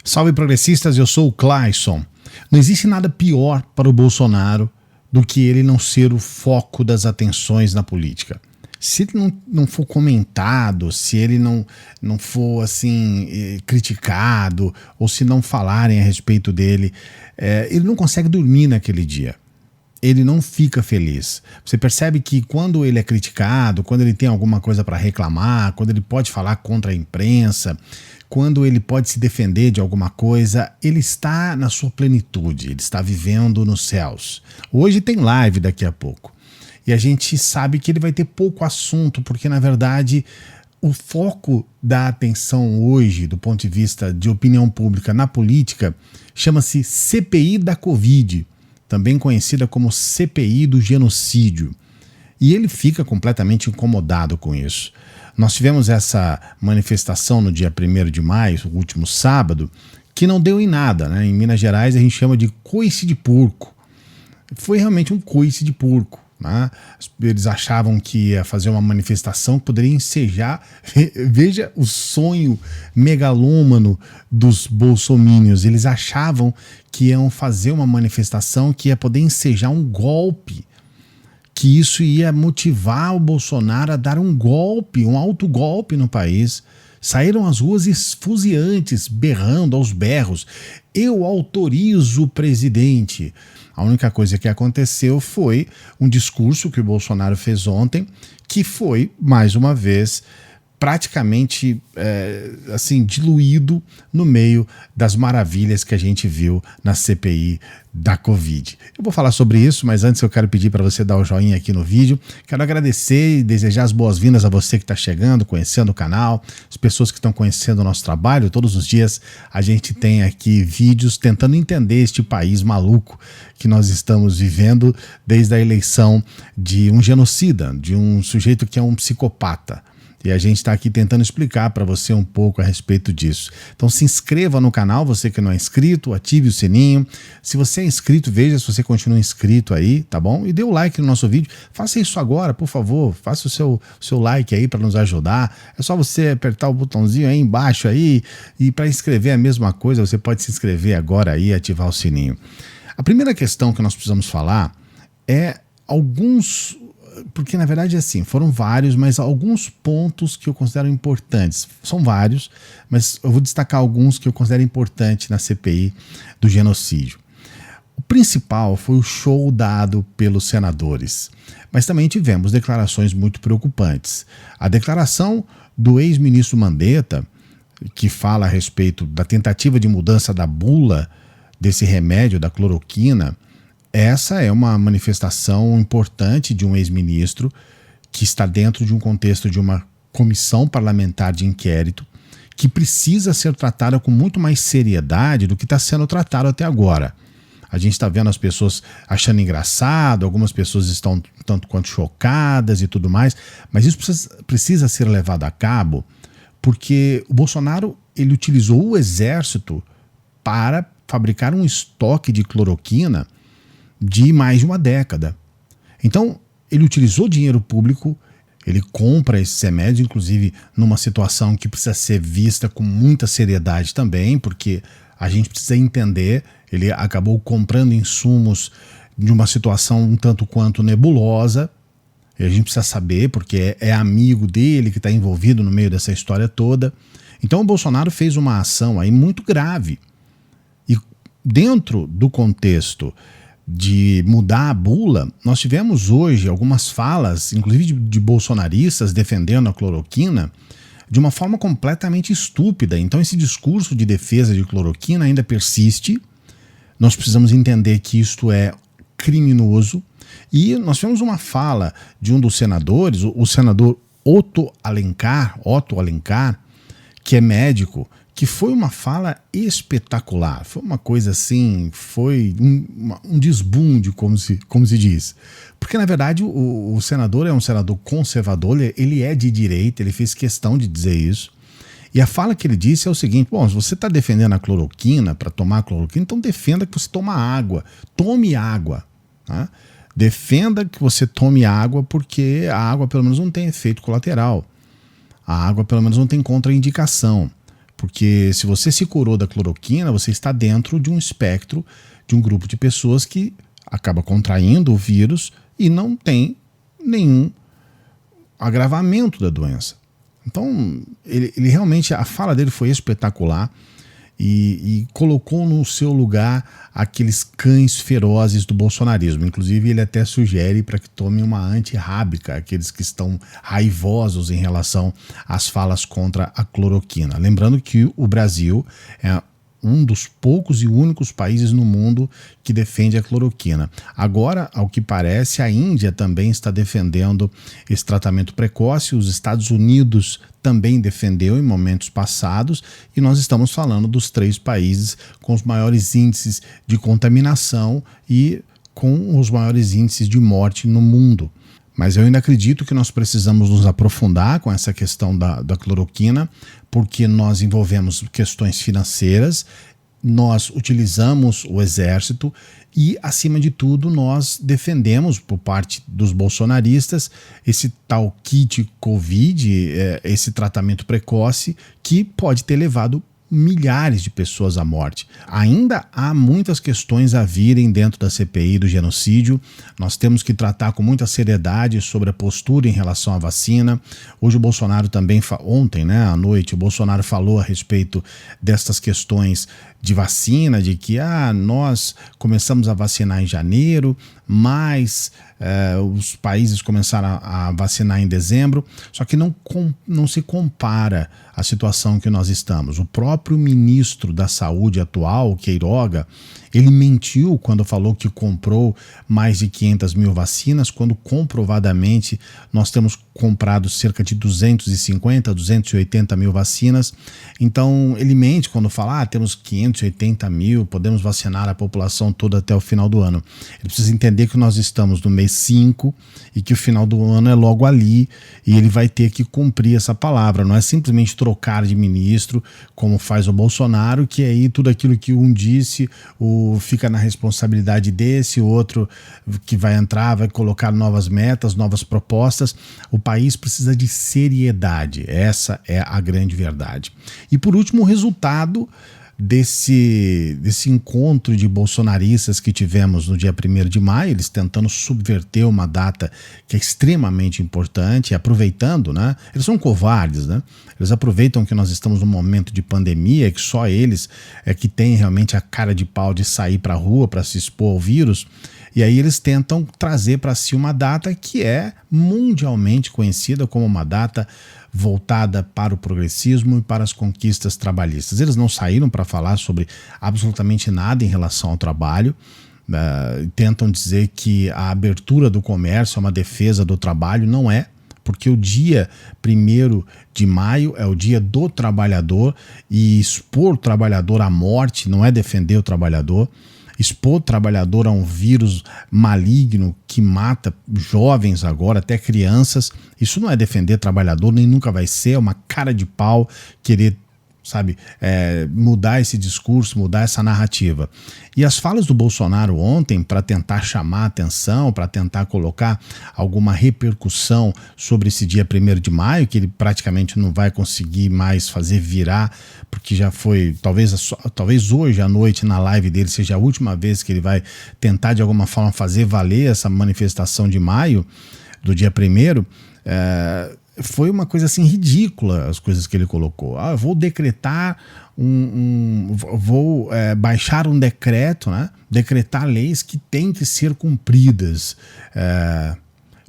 Salve progressistas, eu sou o Clayson. Não existe nada pior para o Bolsonaro do que ele não ser o foco das atenções na política. Se ele não for comentado, se ele não for assim criticado, ou se não falarem a respeito dele, ele não consegue dormir naquele dia. Ele não fica feliz. Você percebe que quando ele é criticado, quando ele tem alguma coisa para reclamar, quando ele pode falar contra a imprensa, quando ele pode se defender de alguma coisa, ele está na sua plenitude, ele está vivendo nos céus. Hoje tem live daqui a pouco. E a gente sabe que ele vai ter pouco assunto, porque na verdade o foco da atenção hoje, do ponto de vista de opinião pública na política, chama-se CPI da Covid, também conhecida como CPI do genocídio. E ele fica completamente incomodado com isso. Nós tivemos essa manifestação no dia 1º de maio, o último sábado, que não deu em nada, né? Em Minas Gerais a gente chama de coice de porco. Foi realmente um coice de porco. Né? Eles achavam que ia fazer uma manifestação que poderia ensejar. Veja o sonho megalômano dos bolsomínios. Eles achavam que iam fazer uma manifestação que ia poder ensejar um golpe, que isso ia motivar o Bolsonaro a dar um golpe, um autogolpe no país. Saíram às ruas esfuziantes, berrando aos berros: eu autorizo o presidente. A única coisa que aconteceu foi um discurso que o Bolsonaro fez ontem, que foi, mais uma vez, praticamente assim, diluído no meio das maravilhas que a gente viu na CPI da Covid. Eu vou falar sobre isso, mas antes eu quero pedir para você dar o joinha aqui no vídeo. Quero agradecer e desejar as boas-vindas a você que está chegando, conhecendo o canal, as pessoas que estão conhecendo o nosso trabalho. Todos os dias a gente tem aqui vídeos tentando entender este país maluco que nós estamos vivendo desde a eleição de um genocida, de um sujeito que é um psicopata. E a gente está aqui tentando explicar para você um pouco a respeito disso. Então se inscreva no canal, você que não é inscrito, ative o sininho. Se você é inscrito, veja se você continua inscrito aí, tá bom? E dê o like no nosso vídeo. Faça isso agora, por favor. Faça o seu like aí para nos ajudar. É só você apertar o botãozinho aí embaixo aí. E para inscrever a mesma coisa, você pode se inscrever agora aí e ativar o sininho. A primeira questão que nós precisamos falar é alguns... Porque, na verdade, assim, foram vários, mas alguns pontos que eu considero importantes. São vários, mas eu vou destacar alguns que eu considero importantes na CPI do genocídio. O principal foi o show dado pelos senadores, mas também tivemos declarações muito preocupantes. A declaração do ex-ministro Mandetta, que fala a respeito da tentativa de mudança da bula desse remédio, da cloroquina. Essa é uma manifestação importante de um ex-ministro que está dentro de um contexto de uma comissão parlamentar de inquérito que precisa ser tratada com muito mais seriedade do que está sendo tratado até agora. A gente está vendo as pessoas achando engraçado, algumas pessoas estão tanto quanto chocadas e tudo mais, mas isso precisa ser levado a cabo porque o Bolsonaro ele utilizou o exército para fabricar um estoque de cloroquina de mais de uma década. Então, ele utilizou dinheiro público, ele compra esses remédios, inclusive numa situação que precisa ser vista com muita seriedade também, porque a gente precisa entender, ele acabou comprando insumos de uma situação um tanto quanto nebulosa, e a gente precisa saber, porque é amigo dele que está envolvido no meio dessa história toda. Então o Bolsonaro fez uma ação aí muito grave. E dentro do contexto de mudar a bula, nós tivemos hoje algumas falas, inclusive de bolsonaristas defendendo a cloroquina de uma forma completamente estúpida. Então esse discurso de defesa de cloroquina ainda persiste. Nós precisamos entender que isto é criminoso. E nós tivemos uma fala de um dos senadores, o senador Otto Alencar, que é médico, que foi uma fala espetacular, foi uma coisa assim, foi um desbunde, como se diz. Porque, na verdade, o senador é um senador conservador, ele é de direita, ele fez questão de dizer isso. E a fala que ele disse é o seguinte: bom, se você está defendendo a cloroquina, para tomar a cloroquina, então defenda que você tome água. Tá? Defenda que você tome água, porque a água pelo menos não tem efeito colateral. A água pelo menos não tem contraindicação. Porque se você se curou da cloroquina, você está dentro de um espectro de um grupo de pessoas que acaba contraindo o vírus e não tem nenhum agravamento da doença. Então, ele realmente, a fala dele foi espetacular e colocou no seu lugar aqueles cães ferozes do bolsonarismo. Inclusive, ele até sugere para que tomem uma antirrábica, aqueles que estão raivosos em relação às falas contra a cloroquina. Lembrando que o Brasil é um dos poucos e únicos países no mundo que defende a cloroquina. Agora, ao que parece, a Índia também está defendendo esse tratamento precoce, os Estados Unidos também defendeu em momentos passados, e nós estamos falando dos 3 países com os maiores índices de contaminação e com os maiores índices de morte no mundo. Mas eu ainda acredito que nós precisamos nos aprofundar com essa questão da cloroquina, porque nós envolvemos questões financeiras, nós utilizamos o exército e, acima de tudo, nós defendemos, por parte dos bolsonaristas, esse tal kit Covid, esse tratamento precoce que pode ter levado milhares de pessoas à morte. Ainda há muitas questões a virem dentro da CPI do genocídio. Nós temos que tratar com muita seriedade sobre a postura em relação à vacina. Hoje o Bolsonaro também, ontem, à noite, o Bolsonaro falou a respeito destas questões de vacina, de que nós começamos a vacinar em janeiro, mas os países começaram a vacinar em dezembro, só que não se compara a situação que nós estamos. O próprio ministro da Saúde atual, Queiroga, ele mentiu quando falou que comprou mais de 500 mil vacinas, quando comprovadamente nós temos comprado cerca de 250, 280 mil vacinas. Então ele mente quando fala, temos 580 mil, podemos vacinar a população toda até o final do ano. Ele precisa entender que nós estamos no mês 5 e que o final do ano é logo ali, e ele vai ter que cumprir essa palavra. Não é simplesmente trocar de ministro, como faz o Bolsonaro, que aí tudo aquilo que um disse fica na responsabilidade desse, o outro que vai entrar vai colocar novas metas, novas propostas. O país precisa de seriedade, essa é a grande verdade. E por último, o resultado desse encontro de bolsonaristas que tivemos no dia 1º de maio, eles tentando subverter uma data que é extremamente importante, aproveitando, eles são covardes, eles aproveitam que nós estamos num momento de pandemia, que só eles é que têm realmente a cara de pau de sair para a rua para se expor ao vírus, e aí eles tentam trazer para si uma data que é mundialmente conhecida como uma data voltada para o progressismo e para as conquistas trabalhistas. Eles não saíram para falar sobre absolutamente nada em relação ao trabalho, tentam dizer que a abertura do comércio é uma defesa do trabalho. Não é, porque o dia 1º de maio é o dia do trabalhador, e expor o trabalhador à morte não é defender o trabalhador. Expor o trabalhador a um vírus maligno que mata jovens agora, até crianças, isso não é defender trabalhador, nem nunca vai ser. É uma cara de pau querer, mudar esse discurso, mudar essa narrativa. E as falas do Bolsonaro ontem, para tentar chamar a atenção, para tentar colocar alguma repercussão sobre esse dia 1º de maio, que ele praticamente não vai conseguir mais fazer virar, porque já foi, talvez hoje à noite na live dele seja a última vez que ele vai tentar de alguma forma fazer valer essa manifestação de maio, do dia 1º, foi uma coisa assim ridícula as coisas que ele colocou. Eu vou decretar vou baixar um decreto, decretar leis que têm que ser cumpridas,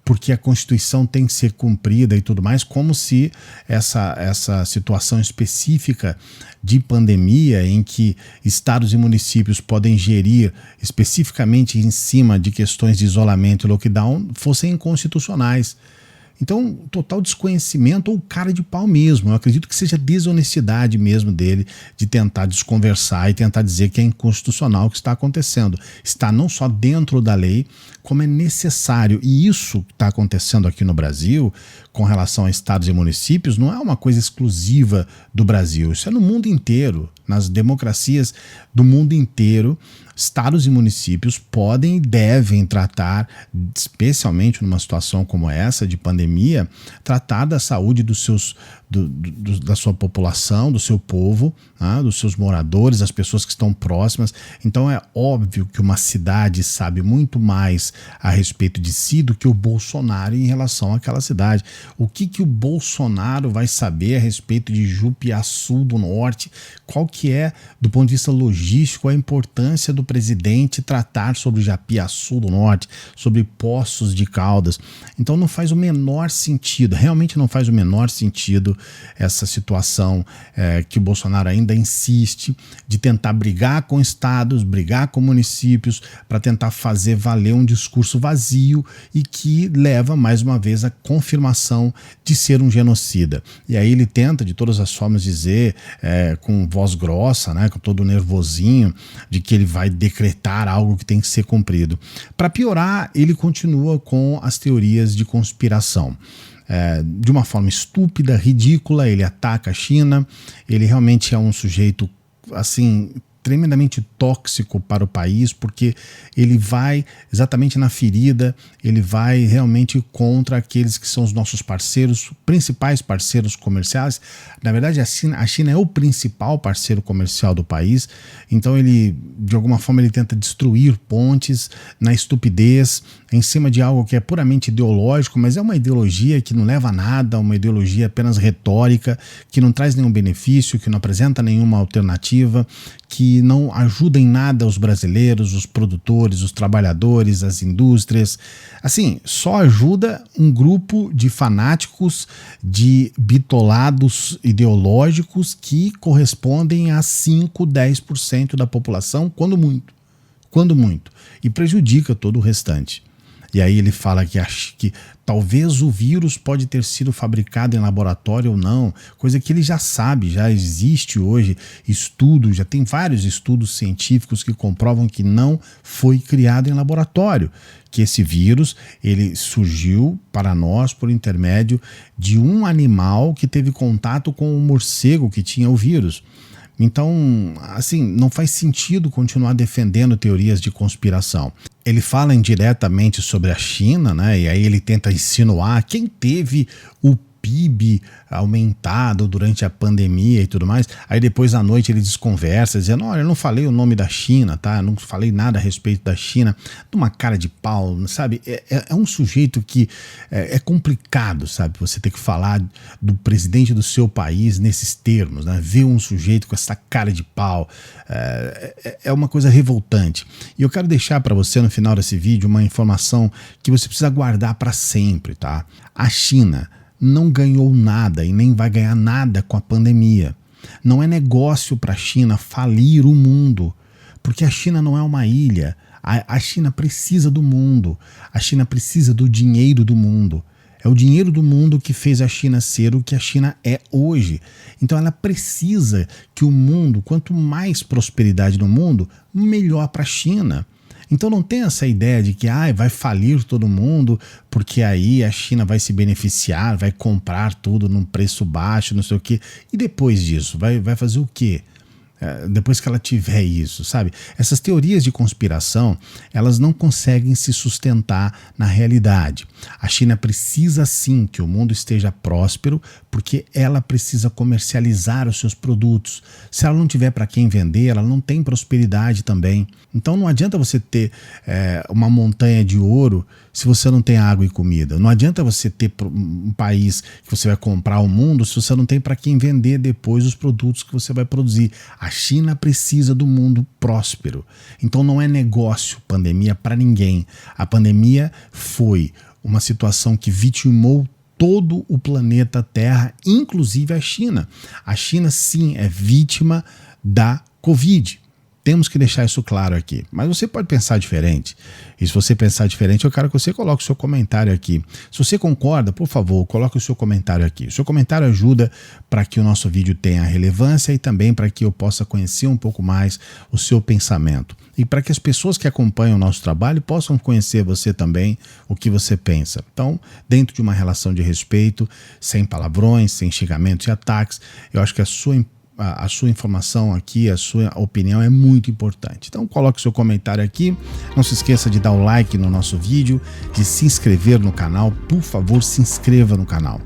porque a Constituição tem que ser cumprida e tudo mais, como se essa situação específica de pandemia, em que estados e municípios podem gerir especificamente em cima de questões de isolamento e lockdown, fossem inconstitucionais. Então, total desconhecimento ou cara de pau mesmo. Eu acredito que seja desonestidade mesmo dele de tentar desconversar e tentar dizer que é inconstitucional o que está acontecendo. Está não só dentro da lei, como é necessário. E isso que está acontecendo aqui no Brasil, com relação a estados e municípios, não é uma coisa exclusiva do Brasil. Isso é no mundo inteiro. Nas democracias do mundo inteiro, estados e municípios podem e devem tratar, especialmente numa situação como essa de pandemia, tratar da saúde dos da sua população, do seu povo, né, dos seus moradores, das pessoas que estão próximas. Então é óbvio que uma cidade sabe muito mais a respeito de si do que o Bolsonaro em relação àquela cidade. O que o Bolsonaro vai saber a respeito de Jupiaçu do Norte? Qual que é, do ponto de vista logístico, a importância do presidente tratar sobre Jupiaçu do Norte, sobre Poços de Caldas? Então não faz o menor sentido, realmente não faz o menor sentido essa situação que o Bolsonaro ainda insiste de tentar brigar com estados, brigar com municípios, para tentar fazer valer um discurso vazio e que leva mais uma vez à confirmação de ser um genocida. E aí ele tenta de todas as formas dizer, com voz grossa, né, com todo nervosinho, de que ele vai decretar algo que tem que ser cumprido. Para piorar, ele continua com as teorias de conspiração. De uma forma estúpida, ridícula, ele ataca a China, ele realmente é um sujeito assim tremendamente tóxico para o país, porque ele vai exatamente na ferida, ele vai realmente contra aqueles que são os nossos parceiros, principais parceiros comerciais. Na verdade, a China é o principal parceiro comercial do país, então ele, de alguma forma, ele tenta destruir pontes na estupidez, em cima de algo que é puramente ideológico, mas é uma ideologia que não leva a nada, uma ideologia apenas retórica, que não traz nenhum benefício, que não apresenta nenhuma alternativa, que não ajuda em nada os brasileiros, os produtores, os trabalhadores, as indústrias. Assim, só ajuda um grupo de fanáticos, de bitolados ideológicos que correspondem a 5, 10% da população, quando muito, e prejudica todo o restante. E aí ele fala que talvez o vírus pode ter sido fabricado em laboratório ou não, coisa que ele já sabe, já existe hoje estudos, já tem vários estudos científicos que comprovam que não foi criado em laboratório, que esse vírus ele surgiu para nós por intermédio de um animal que teve contato com um morcego que tinha o vírus. Então, assim, não faz sentido continuar defendendo teorias de conspiração. Ele fala indiretamente sobre a China, né? E aí ele tenta insinuar quem teve o PIB aumentado durante a pandemia e tudo mais. Aí depois à noite ele desconversa, dizendo, olha, eu não falei o nome da China, tá? Eu não falei nada a respeito da China. Uma cara de pau, sabe? É um sujeito que é complicado, sabe? Você ter que falar do presidente do seu país nesses termos, né? Ver um sujeito com essa cara de pau é uma coisa revoltante. E eu quero deixar para você no final desse vídeo uma informação que você precisa guardar para sempre, tá? A China não ganhou nada e nem vai ganhar nada com a pandemia. Não é negócio para a China falir o mundo, porque a China não é uma ilha. A China precisa do mundo, a China precisa do dinheiro do mundo. É o dinheiro do mundo que fez a China ser o que a China é hoje. Então ela precisa que o mundo, quanto mais prosperidade no mundo, melhor para a China. Então não tem essa ideia de que vai falir todo mundo, porque aí a China vai se beneficiar, vai comprar tudo num preço baixo, não sei o quê. E depois disso, vai fazer o quê? Depois que ela tiver isso, sabe? Essas teorias de conspiração, elas não conseguem se sustentar na realidade. A China precisa sim que o mundo esteja próspero, porque ela precisa comercializar os seus produtos. Se ela não tiver para quem vender, ela não tem prosperidade também. Então não adianta você ter uma montanha de ouro se você não tem água e comida. Não adianta você ter um país que você vai comprar o mundo se você não tem para quem vender depois os produtos que você vai produzir. A China precisa do mundo próspero. Então não é negócio pandemia para ninguém. A pandemia foi uma situação que vitimou todo o planeta Terra, inclusive a China. A China sim é vítima da Covid. Temos que deixar isso claro aqui. Mas você pode pensar diferente. E se você pensar diferente, eu quero que você coloque o seu comentário aqui. Se você concorda, por favor, coloque o seu comentário aqui. O seu comentário ajuda para que o nosso vídeo tenha relevância e também para que eu possa conhecer um pouco mais o seu pensamento. E para que as pessoas que acompanham o nosso trabalho possam conhecer você também, o que você pensa. Então, dentro de uma relação de respeito, sem palavrões, sem xingamentos e ataques, eu acho que a sua informação aqui, a sua opinião é muito importante. Então coloque seu comentário aqui, não se esqueça de dar o like no nosso vídeo, de se inscrever no canal, por favor se inscreva no canal.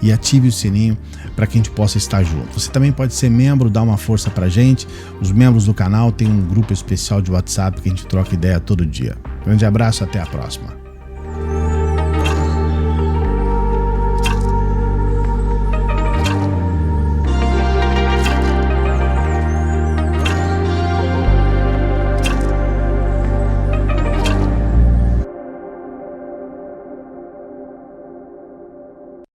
e ative o sininho para que a gente possa estar junto. Você também pode ser membro, dar uma força pra gente. Os membros do canal têm um grupo especial de WhatsApp que a gente troca ideia todo dia. Grande abraço, até a próxima.